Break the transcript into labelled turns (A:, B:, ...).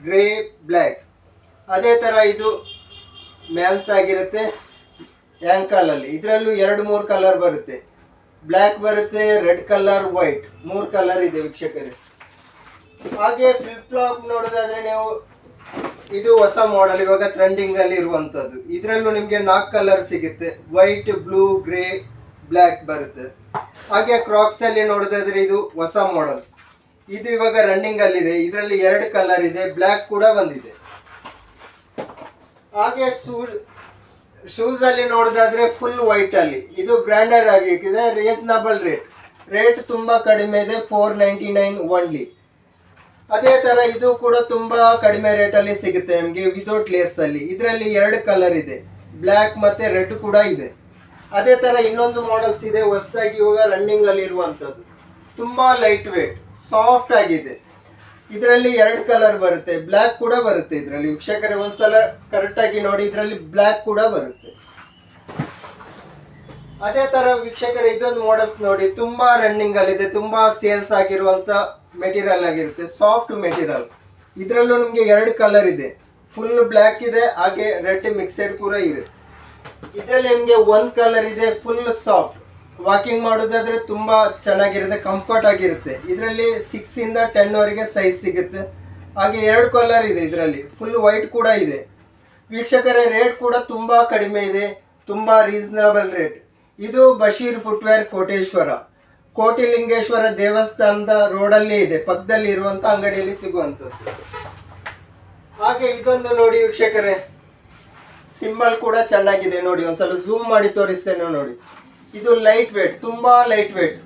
A: Grey black. ಅದೇ ಥರ ಇದು ಮ್ಯಾನ್ಸ್ ಆಗಿರುತ್ತೆ ಆ್ಯಂಕಲಲ್ಲಿ. ಇದರಲ್ಲೂ 2-3 ಕಲರ್ ಬರುತ್ತೆ. ಬ್ಲ್ಯಾಕ್ ಬರುತ್ತೆ, ರೆಡ್ ಕಲರ್, ವೈಟ್, 3 ಕಲರ್ ಇದೆ ವೀಕ್ಷಕರೇ. ಹಾಗೆ ಫ್ಲಿಪ್ ಫ್ಲಾಪ್ ನೋಡೋದಾದ್ರೆ ನೀವು ಇದು ಹೊಸ ಮಾಡೆಲ್, ಇವಾಗ ಟ್ರೆಂಡಿಂಗ್ ಅಲ್ಲಿ ಇರುವಂತದ್ದು. ಇದರಲ್ಲೂ ನಿಮಗೆ 4 ಕಲರ್ ಸಿಗುತ್ತೆ. ವೈಟ್, ಬ್ಲೂ, ಗ್ರೇ, ಬ್ಲ್ಯಾಕ್ ಬರುತ್ತೆ. ಹಾಗೆ ಕ್ರಾಕ್ಸ್ ಅಲ್ಲಿ ನೋಡೋದಾದ್ರೆ ಇದು ಹೊಸ ಮಾಡೆಲ್ಸ್, ಇದು ಇವಾಗ ರನ್ನಿಂಗ್ ಅಲ್ಲಿ ಇದೆ. ಇದರಲ್ಲಿ 2 ಕಲರ್ ಇದೆ, ಬ್ಲ್ಯಾಕ್ ಕೂಡ ಬಂದಿದೆ. ಹಾಗೆ ಶೂಸ್ ಅಲ್ಲಿ ನೋಡೋದಾದ್ರೆ ಫುಲ್ ವೈಟ್ ಅಲ್ಲಿ, ಇದು ಬ್ರ್ಯಾಂಡೆಡ್ ಆಗಿದೆ, ರೀಸನಬಲ್ ರೇಟ್ ತುಂಬಾ ಕಡಿಮೆ ಇದೆ, 499 ಓನ್ಲಿ. ಅದೇ ತರ ಇದು ಕೂಡ ತುಂಬಾ ಕಡಿಮೆ ರೇಟಲ್ಲಿ ಸಿಗುತ್ತೆ ನಿಮಗೆ ವಿತೌಟ್ ಲೇಸ್ ಅಲ್ಲಿ. ಇದರಲ್ಲಿ 2 ಕಲರ್ ಇದೆ, ಬ್ಲ್ಯಾಕ್ ಮತ್ತೆ ರೆಡ್ ಕೂಡ ಇದೆ. ಅದೇ ತರ ಇನ್ನೊಂದು ಮಾಡೆಲ್ಸ್ ಇದೆ ಹೊಸದಾಗಿ ಇವಾಗ ರನ್ನಿಂಗ್ ಅಲ್ಲಿ ಇರುವಂತದ್ದು, ತುಂಬಾ ಲೈಟ್ ವೇಟ್, ಸಾಫ್ಟ್ ಆಗಿದೆ. ಇದರಲ್ಲಿ 2 ಕಲರ್ ಬರುತ್ತೆ, ಬ್ಲ್ಯಾಕ್ ಕೂಡ ಬರುತ್ತೆ. ಇದರಲ್ಲಿ ವೀಕ್ಷಕರೇ ಒಂದ್ಸಲ ಕರೆಕ್ಟ್ ಆಗಿ ನೋಡಿ, ಇದರಲ್ಲಿ ಬ್ಲ್ಯಾಕ್ ಕೂಡ ಬರುತ್ತೆ. ಅದೇ ತರ ವೀಕ್ಷಕರೇ ಇದೊಂದು ಮಾಡೆಲ್ಸ್ ನೋಡಿ, ತುಂಬಾ ರನ್ನಿಂಗ್ ಅಲ್ಲಿ ಇದೆ, ತುಂಬಾ ಸೇಲ್ಸ್ ಆಗಿರುವಂತ ಮೆಟೀರಿಯಲ್ ಆಗಿರುತ್ತೆ, ಸಾಫ್ಟ್ ಮೆಟೀರಿಯಲ್. ಇದರಲ್ಲೂ ನಿಮಗೆ 2 ಕಲರ್ ಇದೆ, ಫುಲ್ ಬ್ಲ್ಯಾಕ್ ಇದೆ, ಹಾಗೆ ರೆಡ್ ಮಿಕ್ಸೆಡ್ ಕೂಡ ಇದೆ. ಇದರಲ್ಲಿ ನಿಮಗೆ 1 ಕಲರ್ ಇದೆ, ಫುಲ್ ಸಾಫ್ಟ್. ವಾಕಿಂಗ್ ಮಾಡೋದಾದ್ರೆ ತುಂಬಾ ಚೆನ್ನಾಗಿರುತ್ತೆ, ಕಂಫರ್ಟ್ ಆಗಿರುತ್ತೆ. ಇದರಲ್ಲಿ 6 ಇಂದ 10 ವರೆಗೆ ಸೈಜ್ ಸಿಗುತ್ತೆ. ಹಾಗೆ 2 ಕಲರ್ ಇದೆ, ಇದರಲ್ಲಿ ಫುಲ್ ವೈಟ್ ಕೂಡ ಇದೆ. ವೀಕ್ಷಕರೇ ರೇಟ್ ಕೂಡ ತುಂಬಾ ಕಡಿಮೆ ಇದೆ, ತುಂಬಾ ರೀಸನಬಲ್ ರೇಟ್. ಇದು ಬಶೀರ್ ಫುಟ್ವೇರ್ ಕೋಟೇಶ್ವರ, ಕೋಟಿಲಿಂಗೇಶ್ವರ ದೇವಸ್ಥಾನದ ರೋಡಲ್ಲಿ ಇದೆ, ಪಕ್ಕದಲ್ಲಿ ಇರುವಂತ ಅಂಗಡಿಯಲ್ಲಿ ಸಿಗುವಂಥದ್ದು. ಹಾಗೆ ಇದೊಂದು ನೋಡಿ ವೀಕ್ಷಕರೇ, ಸಿಂಬಲ್ ಕೂಡ ಚೆನ್ನಾಗಿದೆ ನೋಡಿ, ಒಂದ್ಸಲ ಝೂಮ್ ಮಾಡಿ ತೋರಿಸ್ತೇನೆ ನೋಡಿ. ಇದು ಲೈಟ್ ವೇಟ್, ತುಂಬಾ ಲೈಟ್ ವೇಟ್,